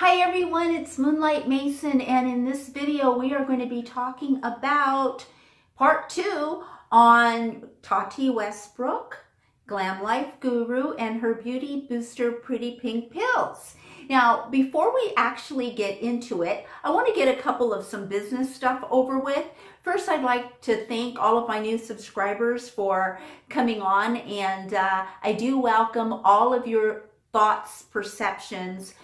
Hi everyone, it's Moonlight Mason, and in this video we are going to be talking about part 2 on Tati Westbrook, Glamlifeguru, and her Beauty Booster Pretty Pink Pills. Now, before we actually get into it, I want to get a couple of some business stuff over with. First, I'd like to thank all of my new subscribers for coming on, and I do welcome all of your thoughts, perceptions,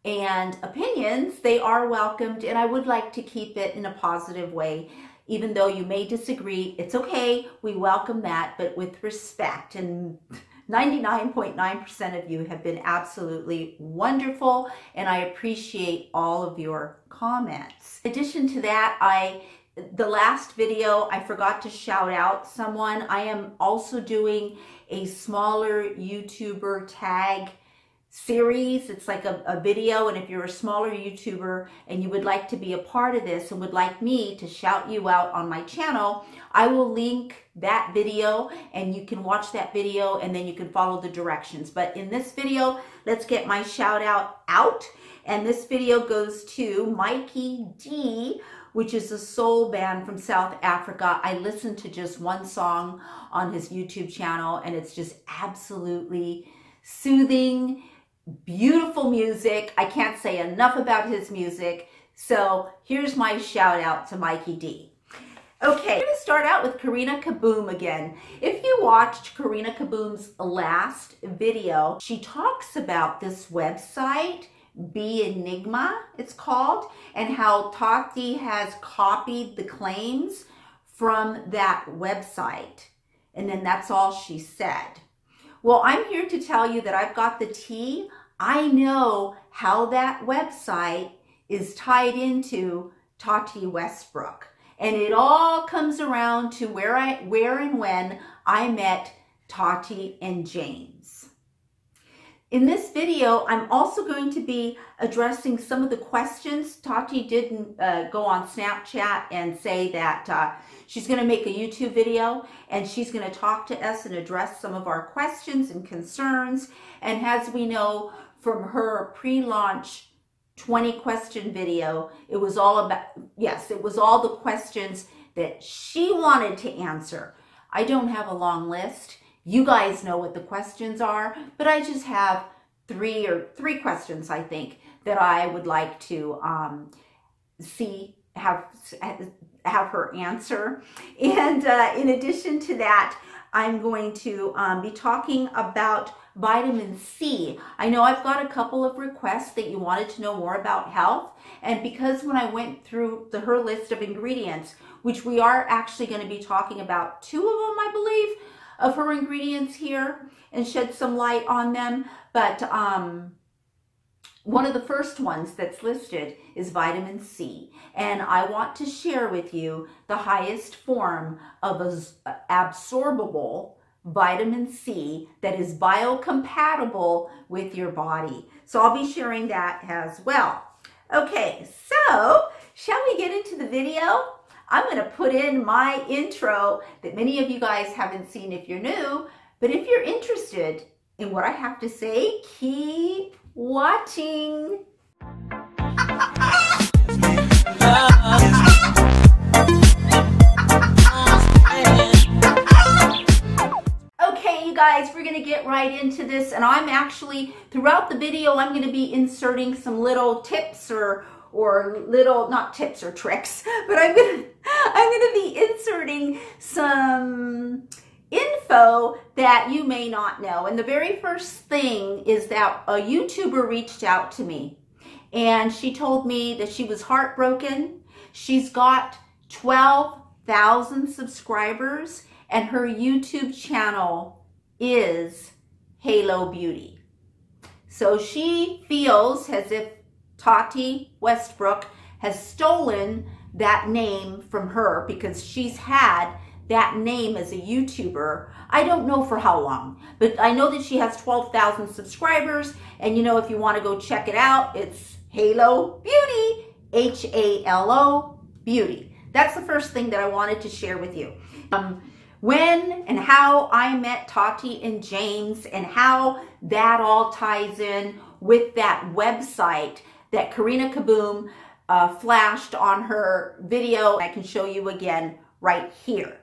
and opinions. They are welcomed, and I would like to keep it in a positive way. Even though you may disagree, it's okay. We welcome that, but with respect. And 99.9% of you have been absolutely wonderful, and I appreciate all of your comments. In addition to that, the last video, I forgot to shout out someone. I am also doing a smaller YouTuber tag series. It's like a video, and if you're a smaller YouTuber and you would like to be a part of this and would like me to shout you out on my channel, I will link that video and you can watch that video and then you can follow the directions. But in this video, let's get my shout out. And this video goes to Mikey Dee, which is a soul band from South Africa. I listened to just one song on his YouTube channel, and it's just absolutely soothing, beautiful music. I can't say enough about his music. So here's my shout out to Mikey Dee. Okay, I'm going to start out with Karina Kaboom again. If you watched Karina Kaboom's last video, she talks about this website, Be Enigma, it's called, and how Tati has copied the claims from that website. And then that's all she said. Well, I'm here to tell you that I've got the tea. I know how that website is tied into Tati Westbrook. And it all comes around to where and when I met Tati and James. In this video, I'm also going to be addressing some of the questions. Tati didn't go on Snapchat and say that she's going to make a YouTube video and she's going to talk to us and address some of our questions and concerns. And as we know from her pre-launch 20 question video, it was all about, yes, it was all the questions that she wanted to answer. I don't have a long list. You guys know what the questions are, but I just have three questions, I think, that I would like to have her answer. And in addition to that, I'm going to be talking about vitamin C. I know I've got a couple of requests that you wanted to know more about health, and because when I went through her list of ingredients, which we are actually going to be talking about 2 of them, I believe, of her ingredients here, and shed some light on them. But one of the first ones that's listed is vitamin C. And I want to share with you the highest form of absorbable vitamin C that is biocompatible with your body. So I'll be sharing that as well. Okay, so shall we get into the video? I'm going to put in my intro that many of you guys haven't seen if you're new, but if you're interested in what I have to say, keep watching. Okay, you guys, we're going to get right into this, and I'm actually, throughout the video, I'm going to be inserting some little tips or little, not tips or tricks, but I'm going to be inserting some info that you may not know. And the very first thing is that a YouTuber reached out to me, and she told me that she was heartbroken. She's got 12,000 subscribers, and her YouTube channel is Halobeauty. So she feels as if Tati Westbrook has stolen that name from her, because she's had that name as a YouTuber. I don't know for how long, but I know that she has 12,000 subscribers, and you know, if you want to go check it out, it's Halobeauty, H-A-L-O Beauty. That's the first thing that I wanted to share with you. When and how I met Tati and James, and how that all ties in with that website that Karina Kaboom flashed on her video. I can show you again right here.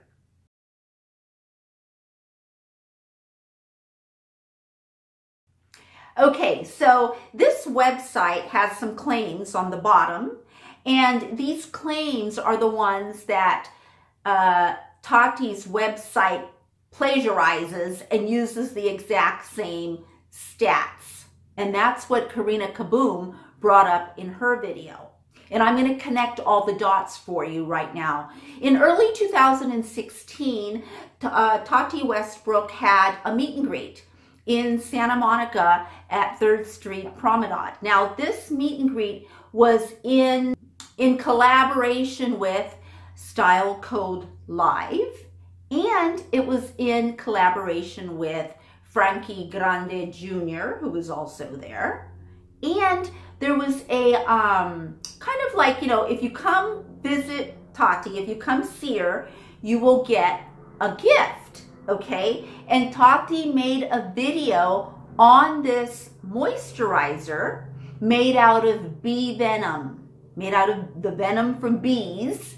Okay, so this website has some claims on the bottom, and these claims are the ones that Tati's website plagiarizes and uses the exact same stats. And that's what Karina Kaboom brought up in her video. And I'm going to connect all the dots for you right now. In early 2016, Tati Westbrook had a meet and greet in Santa Monica at 3rd Street Promenade. Now, this meet and greet was in collaboration with Style Code Live, and it was in collaboration with Frankie Grande Jr., who was also there. And there was a kind of like, you know, if you come visit Tati, if you come see her, you will get a gift, okay? And Tati made a video on this moisturizer made out of bee venom, made out of the venom from bees,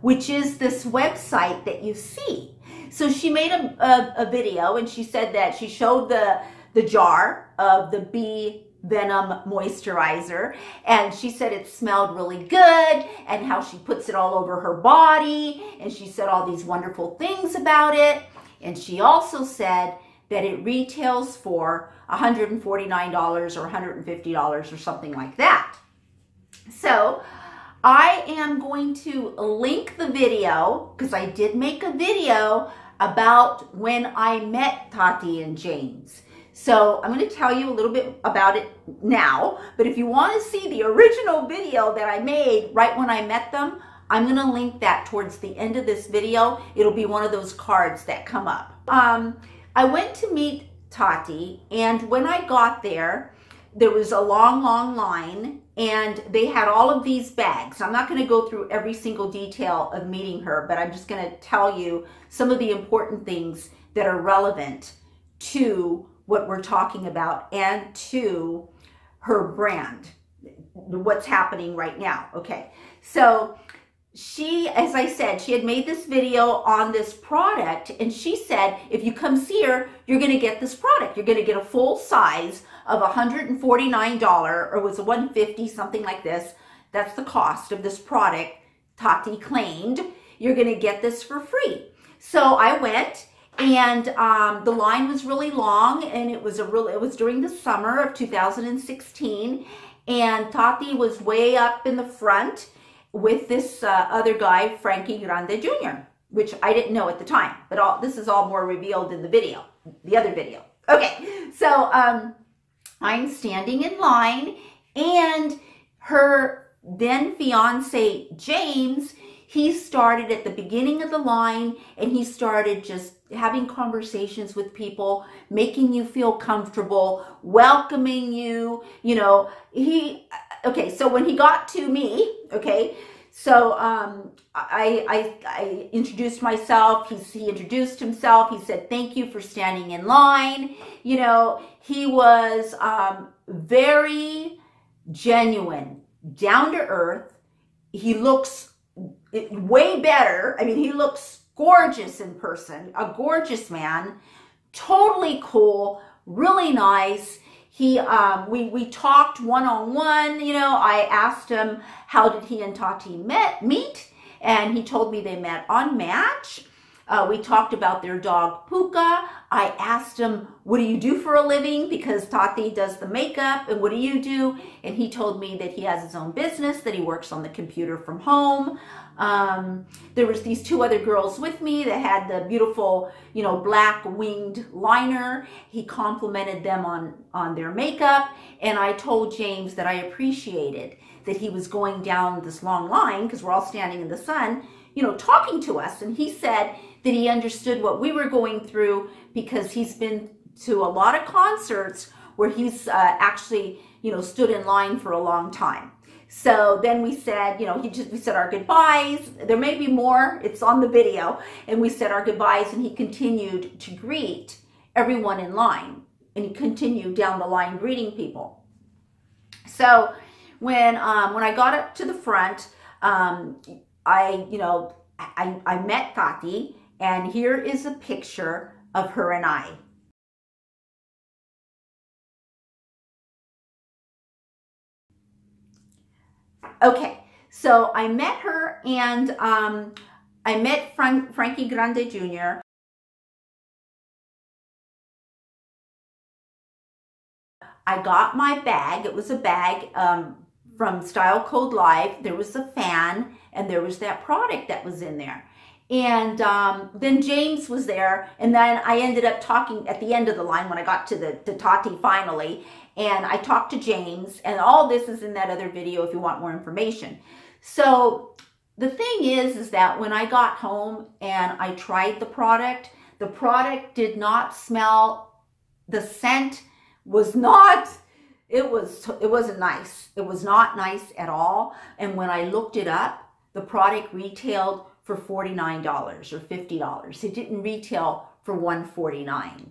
which is this website that you see. So she made a video, and she said that she showed the jar of the bee venom moisturizer, and she said it smelled really good, and how she puts it all over her body, and she said all these wonderful things about it. And she also said that it retails for $149 or $150 or something like that. So I am going to link the video, because I did make a video about when I met Tati and James. So I'm going to tell you a little bit about it now, but if you want to see the original video that I made right when I met them, I'm going to link that towards the end of this video. It'll be one of those cards that come up. I went to meet Tati, and when I got there, there was a long, long line, and they had all of these bags. I'm not going to go through every single detail of meeting her, but I'm just going to tell you some of the important things that are relevant to what we're talking about and to her brand, what's happening right now. Okay, so she, as I said, she had made this video on this product, and she said, if you come see her, you're going to get this product. You're going to get a full size of $149, or it was $150, something like this. That's the cost of this product. Tati claimed you're going to get this for free. So I went, and the line was really long, and it was during the summer of 2016, and Tati was way up in the front with this other guy, Frankie Grande Jr., which I didn't know at the time, but this is all more revealed in the video, the other video. Okay, so I'm standing in line, and her then fiance, James, he started at the beginning of the line, and he started just having conversations with people, making you feel comfortable, welcoming you, you know, okay, so when he got to me, okay, so I introduced myself. He introduced himself. He said, thank you for standing in line. You know, he was very genuine, down to earth. He looks way better. I mean, he looks gorgeous in person, a gorgeous man, totally cool, really nice. We talked one-on-one, you know. I asked him, how did he and Tati meet? And he told me they met on Match. We talked about their dog, Puka. I asked him, what do you do for a living? Because Tati does the makeup, and what do you do? And he told me that he has his own business, that he works on the computer from home. There was these two other girls with me that had the beautiful, you know, black winged liner. He complimented them on their makeup. And I told James that I appreciated that he was going down this long line, because we're all standing in the sun, you know, talking to us. And he said that he understood what we were going through, because he's been to a lot of concerts where he's actually, you know, stood in line for a long time. So then we said, you know, we said our goodbyes. There may be more, it's on the video. And we said our goodbyes, and he continued to greet everyone in line. And he continued down the line greeting people. So when I got up to the front, I met Tati, and here is a picture of her and I. Okay, so I met her, and I met Frankie Grande Jr. I got my bag. It was a bag from Style Code Live. There was a fan, and there was that product that was in there. And then James was there, and then I ended up talking at the end of the line when I got to Tati finally, and I talked to James, and all this is in that other video if you want more information. So the thing is that when I got home and I tried the product did not smell, the scent was not, it wasn't nice. It was not nice at all. And when I looked it up, the product retailed for $49 or $50. It didn't retail for $149.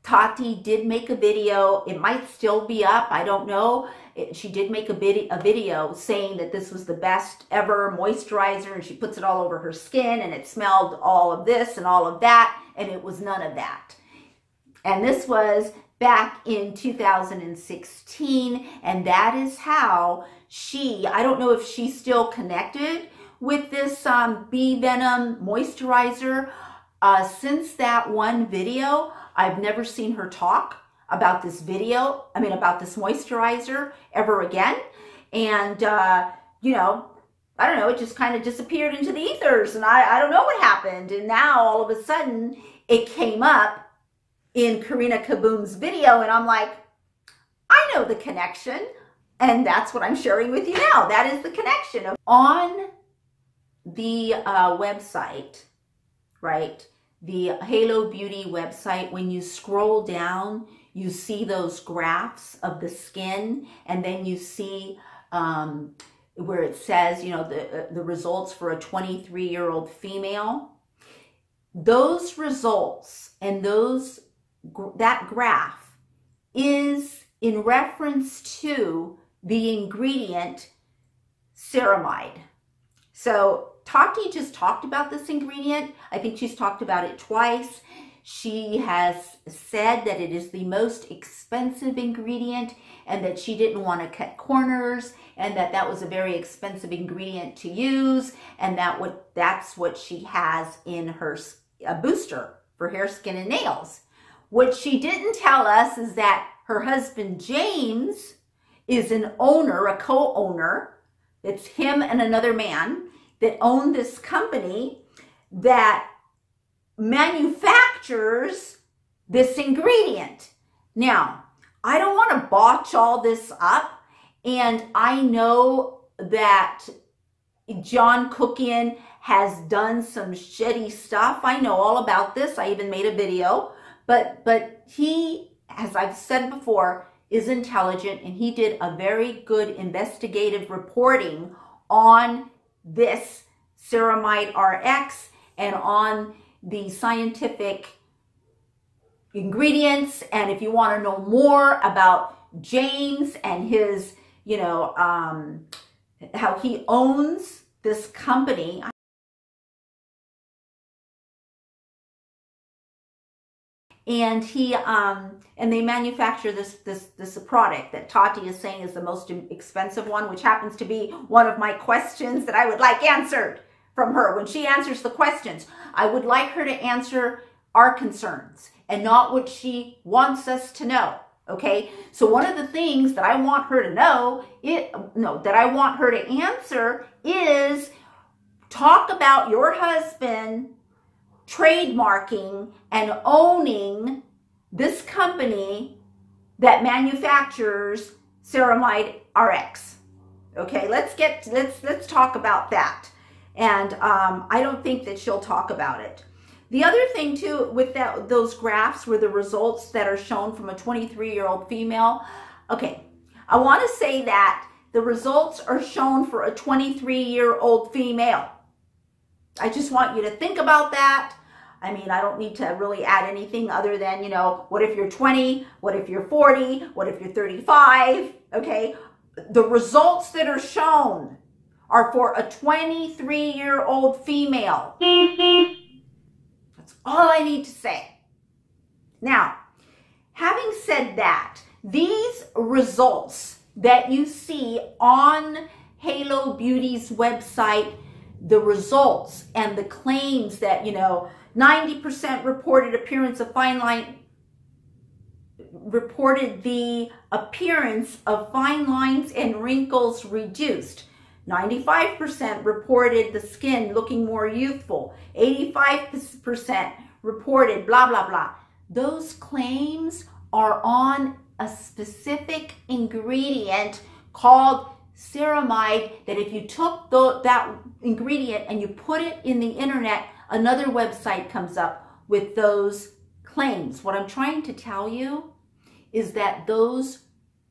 Tati did make a video. It might still be up. I don't know. She did make a video saying that this was the best ever moisturizer, and she puts it all over her skin, and it smelled all of this and all of that, and it was none of that. And this was back in 2016, and that is how I don't know if she's still connected with this bee venom moisturizer. Since that one video, I've never seen her talk about this about this moisturizer ever again. And, you know, I don't know, it just kind of disappeared into the ethers, and I don't know what happened. And now all of a sudden it came up in Karina Kaboom's video, and I'm like, I know the connection, and that's what I'm sharing with you now. That is the connection. On the website, right, the Halobeauty website, when you scroll down, you see those graphs of the skin, and then you see where it says, you know, the results for a 23-year-old female. Those results and that graph is in reference to the ingredient ceramide. So Tati just talked about this ingredient. I think she's talked about it twice. She has said that it is the most expensive ingredient, and that she didn't want to cut corners, and that was a very expensive ingredient to use, and that's what she has in her booster for hair, skin, and nails. What she didn't tell us is that her husband, James, is an owner, a co-owner. It's him and another man that own this company that manufactures this ingredient. Now, I don't want to botch all this up, and I know that John Cookian has done some shitty stuff. I know all about this. I even made a video. But he, as I've said before, is intelligent, and he did a very good investigative reporting on this Ceramide RX and on the scientific ingredients. And if you want to know more about James and his, you know, how he owns this company, and they manufacture this product that Tati is saying is the most expensive one, which happens to be one of my questions that I would like answered from her. When she answers the questions, I would like her to answer our concerns and not what she wants us to know. Okay, so one of the things that I want her to know, that I want her to answer is talk about your husband trademarking and owning this company that manufactures Ceramide RX. Okay, let's talk about that. And I don't think that she'll talk about it. The other thing too with those graphs were the results that are shown from a 23-year-old female. Okay, I want to say that the results are shown for a 23-year-old female. I just want you to think about that. I mean, I don't need to really add anything other than, you know, what if you're 20? What if you're 40? What if you're 35? Okay, the results that are shown are for a 23-year-old female. That's all I need to say. Now, having said that, these results that you see on Halobeauty's website, the results and the claims that, 90% reported appearance of fine line, reported the appearance of fine lines and wrinkles reduced. 95% reported the skin looking more youthful. 85% reported blah, blah, blah. Those claims are on a specific ingredient called ceramide, that if you took that ingredient and you put it in the internet, another website comes up with those claims. What I'm trying to tell you is that those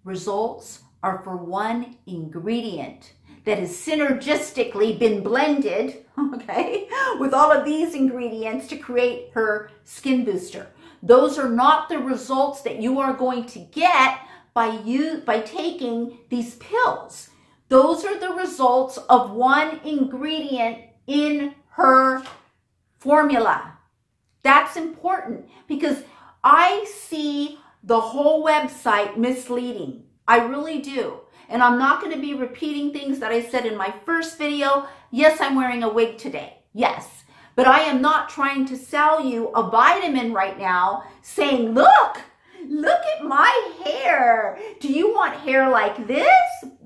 results are for one ingredient that has synergistically been blended, okay, with all of these ingredients to create her skin booster. Those are not the results that you are going to get by taking these pills. Those are the results of one ingredient in her formula. That's important because I see the whole website misleading. I really do. And I'm not going to be repeating things that I said in my first video. Yes, I'm wearing a wig today. Yes. But I am not trying to sell you a vitamin right now saying, look at my hair. Do you want hair like this?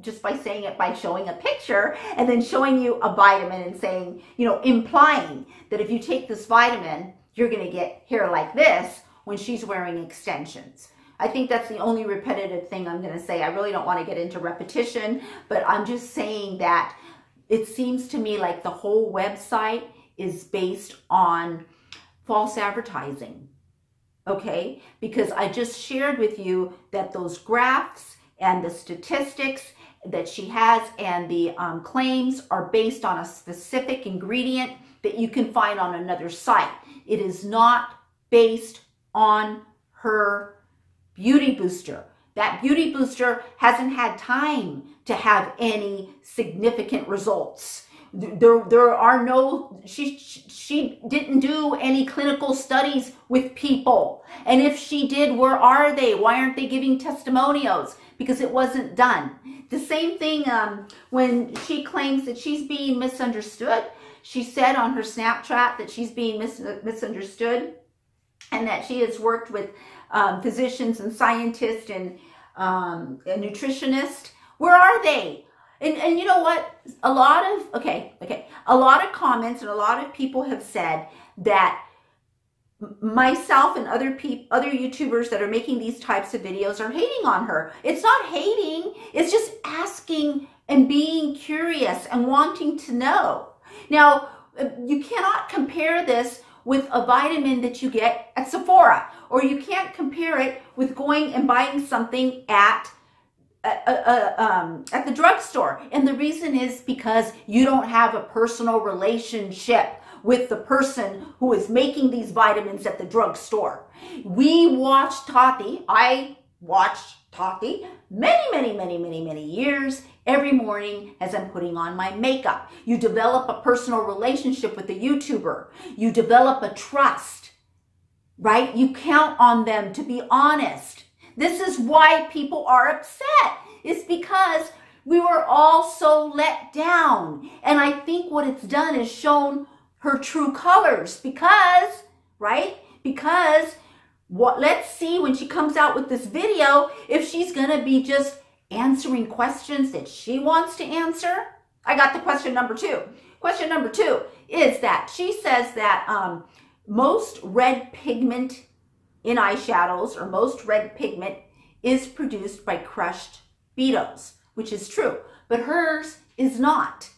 Just by saying it, by showing a picture and then showing you a vitamin and saying, implying that if you take this vitamin, you're going to get hair like this when she's wearing extensions. I think that's the only repetitive thing I'm going to say. I really don't want to get into repetition, but I'm just saying that it seems to me like the whole website is based on false advertising, okay? Because I just shared with you that those graphs and the statistics that she has and the claims are based on a specific ingredient that you can find on another site. It is not based on her beauty booster. That beauty booster hasn't had time to have any significant results. There are no, she didn't do any clinical studies with people. And if she did, where are they? Why aren't they giving testimonials? Because it wasn't done. The same thing when she claims that she's being misunderstood. She said on her Snapchat that she's being misunderstood and that she has worked with physicians and scientists and nutritionists. Where are they? And you know what? A lot of comments and a lot of people have said that myself and other YouTubers that are making these types of videos are hating on her. It's not hating. It's just asking and being curious and wanting to know. Now, you cannot compare this with a vitamin that you get at Sephora, or you can't compare it with going and buying something at the drugstore. And the reason is because you don't have a personal relationship with the person who is making these vitamins at the drugstore. We watched Tati. I watched Tati many years every morning as I'm putting on my makeup. You develop a personal relationship with the YouTuber. You develop a trust, right? You count on them to be honest. This is why people are upset. It's because we were all so let down. And I think what it's done is shown her true colors because, right? Because let's see when she comes out with this video, if she's going to be just answering questions that she wants to answer. I got the question number 2. Question number 2 is that she says that most red pigment in eyeshadows, or most red pigment, is produced by crushed beetles, which is true, but hers is not,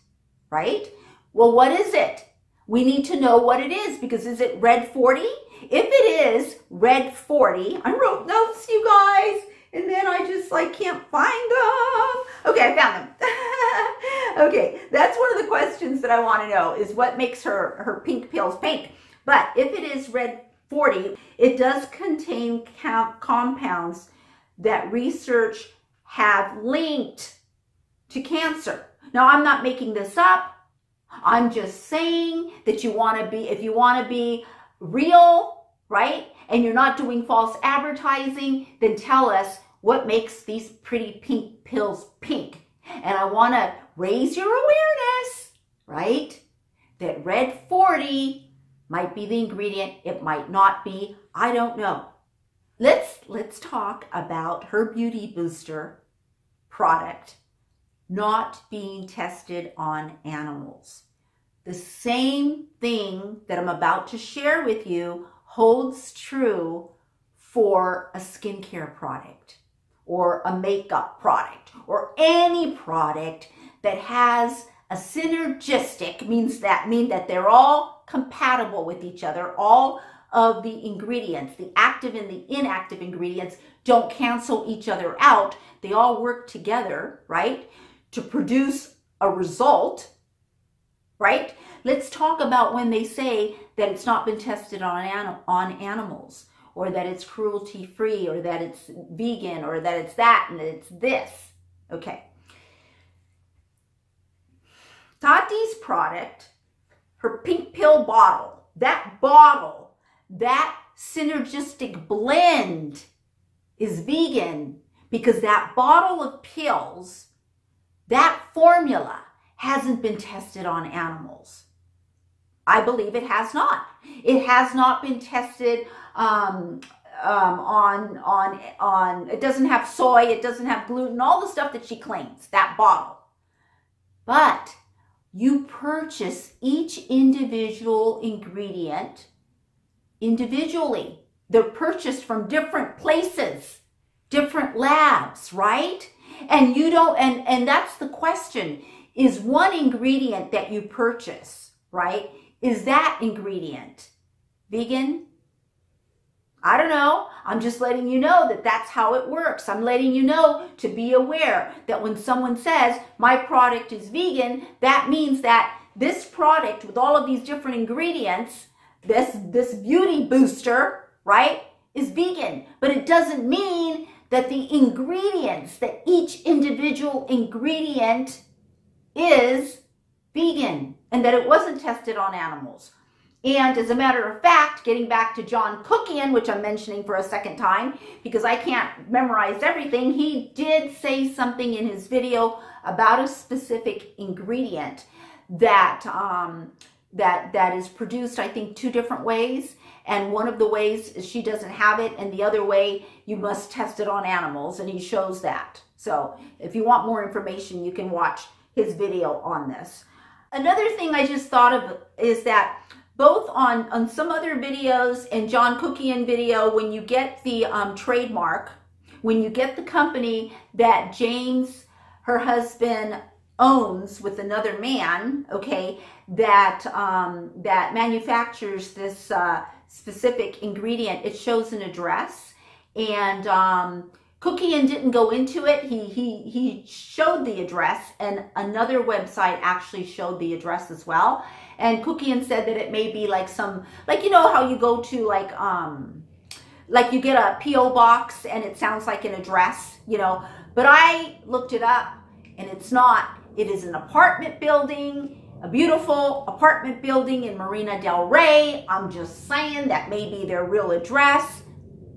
right? Well, what is it? We need to know what it is, because is it red 40? If it is red 40, I wrote notes, you guys, and then I just can't find them. Okay, I found them. Okay, that's one of the questions that I want to know is what makes her pink pills pink. But if it is red 40, it does contain compounds that research have linked to cancer. Now, I'm not making this up. I'm just saying that you want to be, if you want to be real, right, and you're not doing false advertising, then tell us what makes these pretty pink pills pink. And I want to raise your awareness, right, that red 40 might be the ingredient. It might not be. I don't know. Let's talk about her beauty booster product not being tested on animals. The same thing that I'm about to share with you holds true for a skincare product or a makeup product or any product that has a synergistic, mean that they're all compatible with each other. All of the ingredients, the active and the inactive ingredients, don't cancel each other out. They all work together, right, to produce a result, right? Let's talk about when they say that it's not been tested on animals, or that it's cruelty-free, or that it's vegan, or that it's that and it's this. Okay. Tati's product, her pink pill bottle, that synergistic blend is vegan because that bottle of pills, that formula hasn't been tested on animals. I believe it has not. It has not been tested it doesn't have soy, it doesn't have gluten, all the stuff that she claims, that bottle. But you purchase each individual ingredient individually. They're purchased from different places, different labs, right? And you don't, and that's the question, is one ingredient that you purchase, right? Is that ingredient vegan? I don't know. I'm just letting you know that that's how it works. I'm letting you know to be aware that when someone says my product is vegan, that means that this product with all of these different ingredients, this beauty booster, right, is vegan. But it doesn't mean that the ingredients, that each individual ingredient is vegan and that it wasn't tested on animals. And as a matter of fact, getting back to John Cookian, which I'm mentioning for a second time because I can't memorize everything, he did say something in his video about a specific ingredient that that is produced, I think, 2 different ways. And one of the ways is she doesn't have it, and the other way you must test it on animals, and he shows that. So if you want more information, you can watch his video on this. Another thing I just thought of is that both on some other videos and John Cookian video, when you get the trademark, when you get the company that James, her husband, owns with another man, okay, that that manufactures this specific ingredient, it shows an address. And Cookian didn't go into it. He showed the address, and another website actually showed the address as well. And Cookian said that it may be like some, like, you know how you go to like you get a P.O. box and it sounds like an address, you know. But I looked it up and it's not. It is an apartment building, a beautiful apartment building in Marina del Rey. I'm just saying that may be their real address.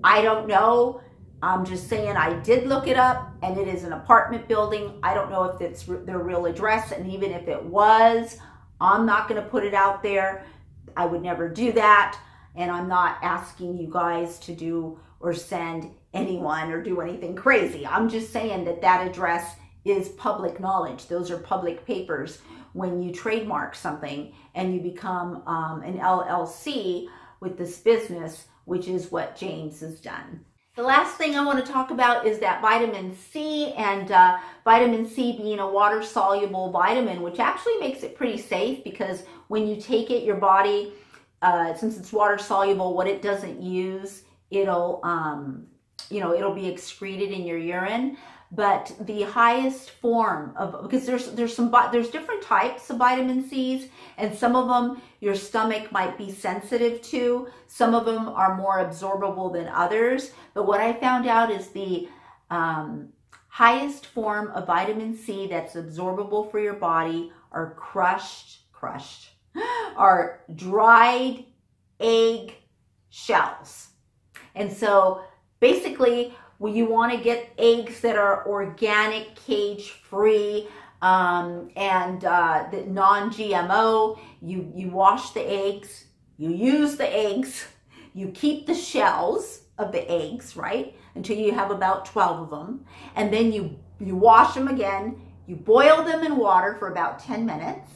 I don't know. I'm just saying I did look it up and it is an apartment building. I don't know if it's their real address, and even if it was, I'm not going to put it out there. I would never do that. And I'm not asking you guys to do or send anyone or do anything crazy. I'm just saying that that address is public knowledge. Those are public papers. When you trademark something and you become an LLC with this business, which is what James has done. The last thing I want to talk about is that vitamin C, and vitamin C being a water-soluble vitamin, which actually makes it pretty safe because when you take it, your body, since it's water-soluble, what it doesn't use, it'll, you know, it'll be excreted in your urine. But the highest form of, because there's different types of vitamin C's, and some of them your stomach might be sensitive to. Some of them are more absorbable than others. But what I found out is the highest form of vitamin C that's absorbable for your body are are dried egg shells. And so basically, you want to get eggs that are organic, cage-free, and non-GMO. You wash the eggs, you use the eggs, you keep the shells of the eggs, right, until you have about 12 of them, and then you wash them again, you boil them in water for about 10 minutes,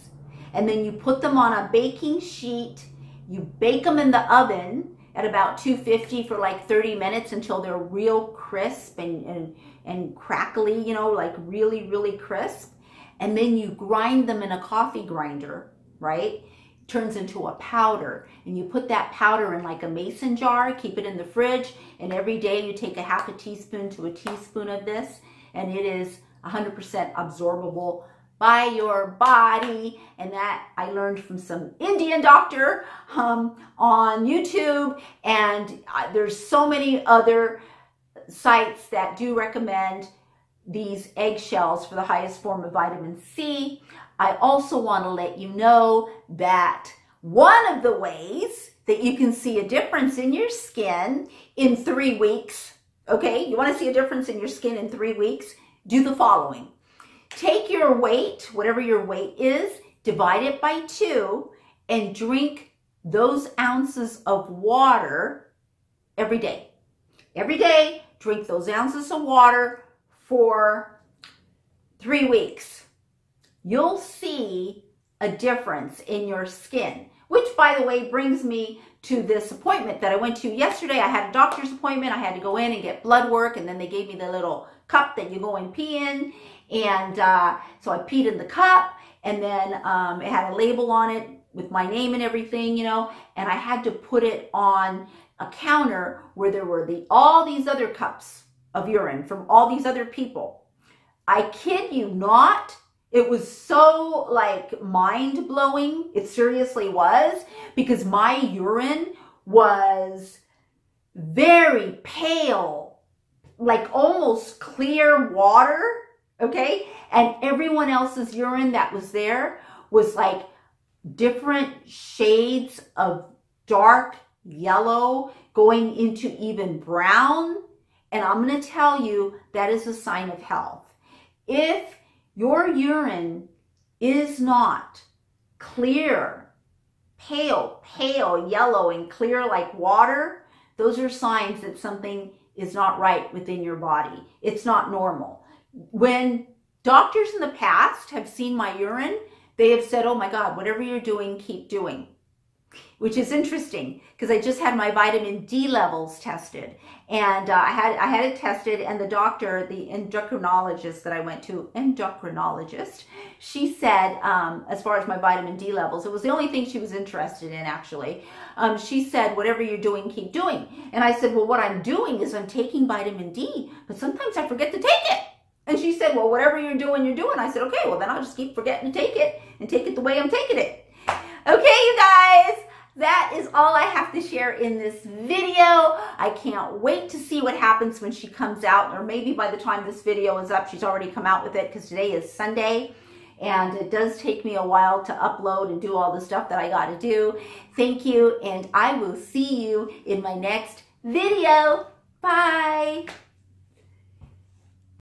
and then you put them on a baking sheet, you bake them in the oven at about 250 for like 30 minutes until they're real crisp and crackly, you know, like really, really crisp. And then you grind them in a coffee grinder, right? It turns into a powder. And you put that powder in like a mason jar, keep it in the fridge, and every day you take a half a teaspoon to a teaspoon of this, and it is 100% absorbable by your body. And that I learned from some Indian doctor on YouTube, and there's so many other sites that do recommend these eggshells for the highest form of vitamin C. I also want to let you know that one of the ways that you can see a difference in your skin in 3 weeks, okay? You want to see a difference in your skin in 3 weeks? Do the following. Take your weight, whatever your weight is, divide it by 2, and drink those ounces of water every day. Every day, drink those ounces of water for 3 weeks. You'll see a difference in your skin, which, by the way, brings me to this appointment that I went to yesterday. I had a doctor's appointment. I had to go in and get blood work, and then they gave me the little cup that you go and pee in. And so I peed in the cup, and then it had a label on it with my name and everything, you know, and I had to put it on a counter where there were all these other cups of urine from all these other people. I kid you not, it was so like mind-blowing. It seriously was, because my urine was very pale, like almost clear water. Okay, and everyone else's urine that was there was like different shades of dark yellow going into even brown. And I'm going to tell you, that is a sign of health. If your urine is not clear, pale yellow and clear like water, those are signs that something is not right within your body. It's not normal. When doctors in the past have seen my urine, they have said, oh my God, whatever you're doing, keep doing. Which is interesting, because I just had my vitamin D levels tested, and I had it tested, and the doctor, the endocrinologist that I went to, she said, as far as my vitamin D levels, it was the only thing she was interested in, actually. She said, whatever you're doing, keep doing. And I said, well, what I'm doing is I'm taking vitamin D, but sometimes I forget to take it. And she said, well, whatever you're doing, you're doing. I said, okay, well, then I'll just keep forgetting to take it and take it the way I'm taking it. Okay, you guys, that is all I have to share in this video. I can't wait to see what happens when she comes out, or maybe by the time this video is up, she's already come out with it, because today is Sunday, and it does take me a while to upload and do all the stuff that I got to do. Thank you, and I will see you in my next video. Bye.